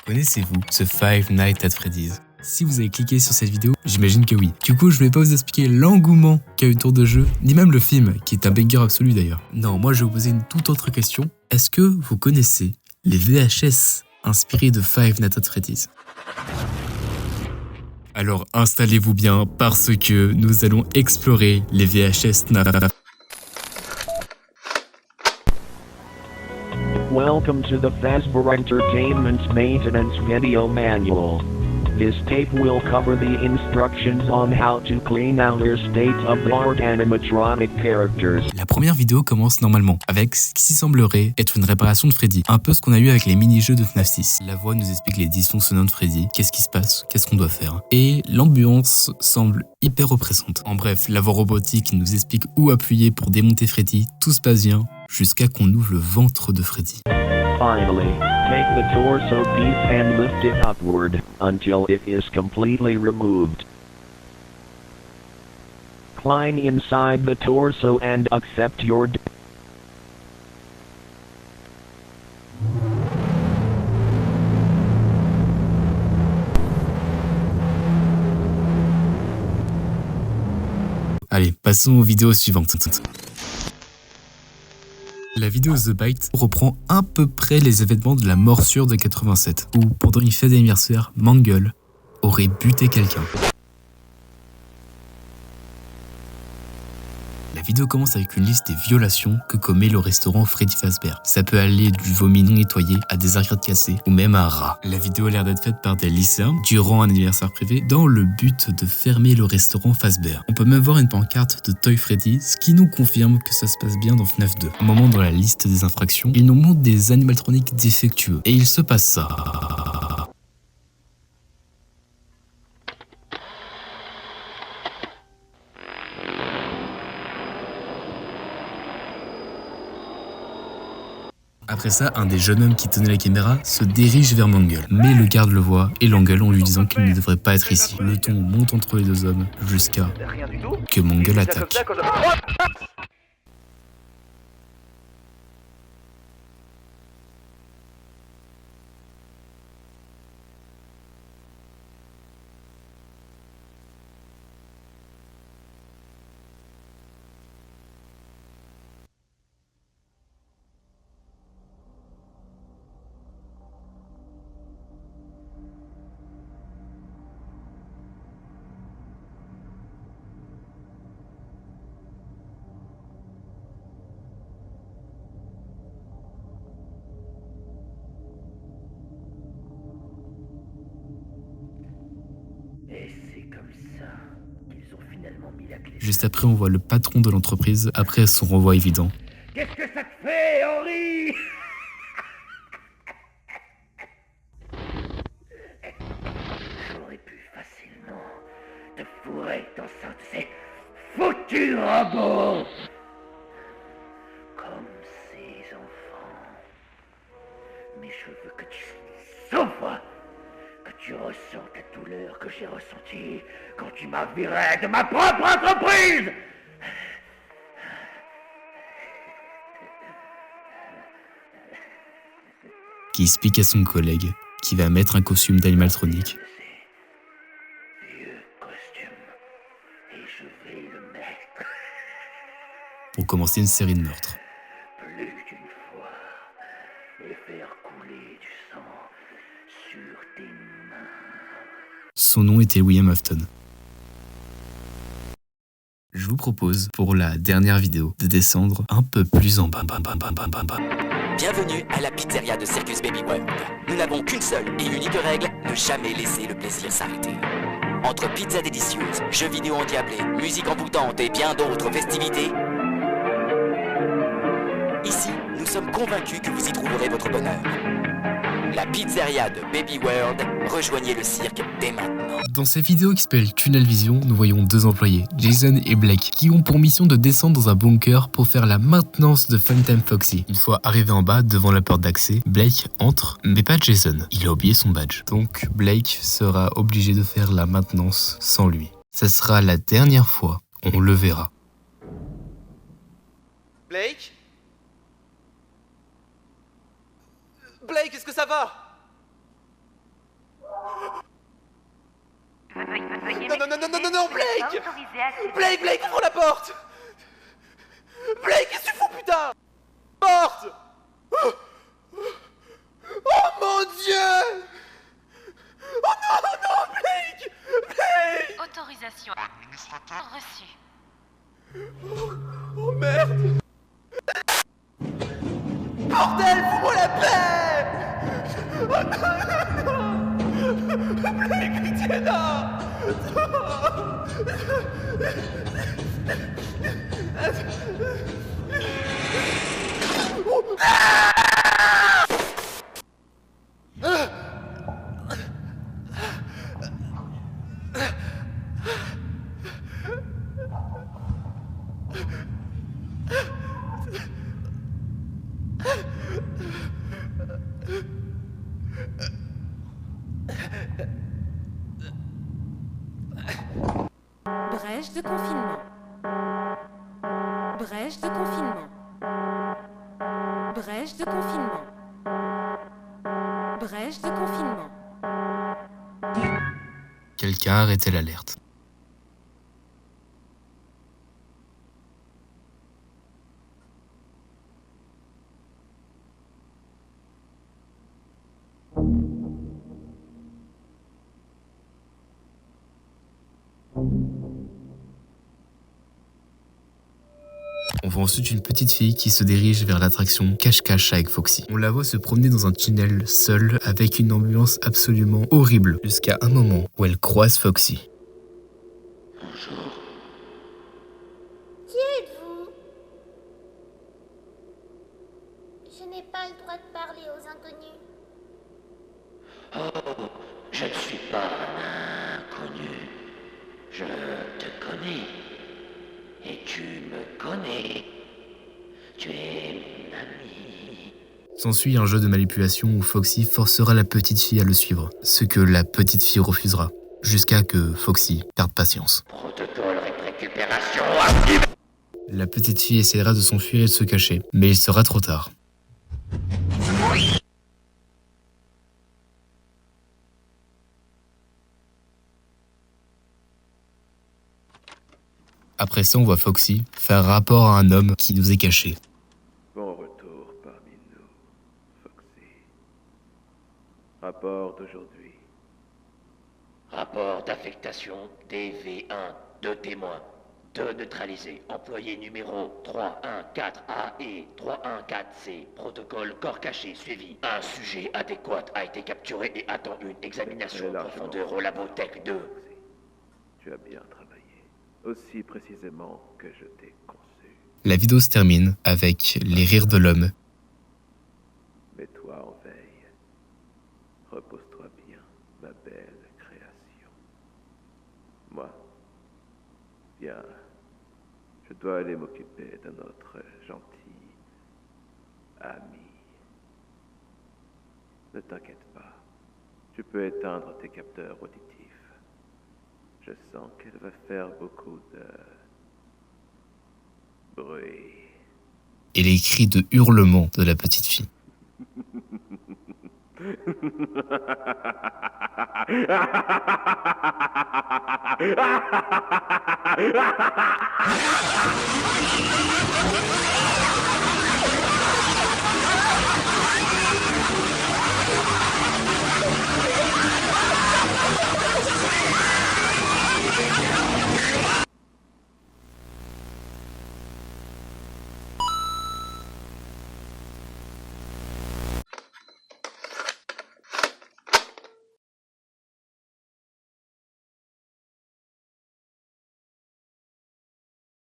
Connaissez-vous ce Five Nights at Freddy's? Si vous avez cliqué sur cette vidéo, j'imagine que oui. Du coup, je vais pas vous expliquer l'engouement qu'il y a eu autour de jeu, ni même le film, qui est un banger absolu d'ailleurs. Non, moi je vais vous poser une toute autre question. Est-ce que vous connaissez les VHS inspirés de Five Nights at Freddy's? Alors installez-vous bien parce que nous allons explorer les VHS. Welcome to the Fazbear Entertainment Maintenance Video Manual. This tape will cover the instructions on how to clean out your state-of-the-art animatronic characters. La première vidéo commence normalement avec ce qui semblerait être une réparation de Freddy, un peu ce qu'on a eu avec les mini-jeux de FNAF 6. La voix nous explique les dysfonctionnements de Freddy, qu'est-ce qui se passe, qu'est-ce qu'on doit faire. Et l'ambiance semble hyper oppressante. En bref, la voix robotique nous explique où appuyer pour démonter Freddy, tout se passe bien, jusqu'à qu'on ouvre le ventre de Freddy. Finally, take the torso piece and lift it upward until it is completely removed. Climb inside the torso and accept your Allez, passons aux vidéos suivantes. La vidéo The Bite reprend à peu près les événements de la morsure de 87, où pendant une fête d'anniversaire, Mangle aurait buté quelqu'un. La vidéo commence avec une liste des violations que commet le restaurant Freddy Fazbear. Ça peut aller du vomi non nettoyé à des arcades cassées ou même à un rat. La vidéo a l'air d'être faite par des lycéens durant un anniversaire privé dans le but de fermer le restaurant Fazbear. On peut même voir une pancarte de Toy Freddy, ce qui nous confirme que ça se passe bien dans FNAF 2. Un moment dans la liste des infractions, ils nous montrent des animatroniques défectueux. Et il se passe ça. Après ça, un des jeunes hommes qui tenait la caméra se dirige vers Mangle. Mais le garde le voit et l'engueule en lui disant qu'il ne devrait pas être ici. Le ton monte entre les deux hommes jusqu'à que Mangle attaque. Juste après, on voit le patron de l'entreprise après son renvoi évident. Qu'est-ce que ça te fait, Henri? J'aurais pu facilement te fourrer dans ça de ces foutus robots. Comme ces enfants. Mais je veux que tu souffres. Que tu ressens la douleur que j'ai ressentie quand tu m'as viré de ma propre entreprise. Qui explique à son collègue qui va mettre un costume d'animaltronique. Vieux costume. Et je vais le mettre. Pour commencer une série de meurtres. Plus d'une fois. Et faire couler du sang sur tes mains. Son nom était William Afton. Je vous propose, pour la dernière vidéo, de descendre un peu plus en bas. Bienvenue à la pizzeria de Circus Baby World. Nous n'avons qu'une seule et unique règle, ne jamais laisser le plaisir s'arrêter. Entre pizzas délicieuses, jeux vidéo endiablés, musique envoûtante et bien d'autres festivités, ici, nous sommes convaincus que vous y trouverez votre bonheur. La pizzeria de Baby World, rejoignez le cirque dès maintenant. Dans cette vidéo qui s'appelle Tunnel Vision, nous voyons deux employés, Jason et Blake, qui ont pour mission de descendre dans un bunker pour faire la maintenance de Funtime Foxy. Une fois arrivé en bas, devant la porte d'accès, Blake entre, mais pas Jason. Il a oublié son badge. Donc Blake sera obligé de faire la maintenance sans lui. Ça sera la dernière fois, on le verra. Blake? Blake, est-ce que ça va? c'est assez. Blake, ouvre la porte! Blake, qu'est-ce que tu fous, putain? Porte! Oh mon Dieu! Oh non, Blake! Autorisation reçue. Oh merde! Bordel, fous-moi la paix! Oh non! Blake, pitié, non! Brèche de confinement. Brèche de confinement. Brèche de confinement. Brèche de confinement. Quelqu'un a arrêté l'alerte. On voit ensuite une petite fille qui se dirige vers l'attraction Cache-Cache avec Foxy. On la voit se promener dans un tunnel seule avec une ambiance absolument horrible jusqu'à un moment où elle croise Foxy. Bonjour. Qui êtes-vous? Je n'ai pas le droit de parler aux inconnus. Oh, je ne suis pas un inconnu. Je te connais. Et tu me connais. Tu es mon ami. S'ensuit un jeu de manipulation où Foxy forcera la petite fille à le suivre, ce que la petite fille refusera, jusqu'à que Foxy perde patience. Protocole récupération active. La petite fille essaiera de s'enfuir et de se cacher, mais il sera trop tard. Après ça, on voit Foxy faire rapport à un homme qui nous est caché. Bon retour parmi nous, Foxy. Rapport d'aujourd'hui. Rapport d'affectation DV1, 2 témoins, 2 neutralisés, employé numéro 314A et 314C, protocole corps caché suivi. Un sujet adéquat a été capturé et attend une examination en profondeur au Labotech 2. Tu as bien travaillé. Aussi précisément que je t'ai conçu. La vidéo se termine avec les rires de l'homme. Mets-toi en veille. Repose-toi bien, ma belle création. Moi, bien, je dois aller m'occuper de notre gentil ami. Ne t'inquiète pas, tu peux éteindre tes capteurs auditifs. Je sens qu'elle va faire beaucoup de bruit. Et les cris de hurlement de la petite fille.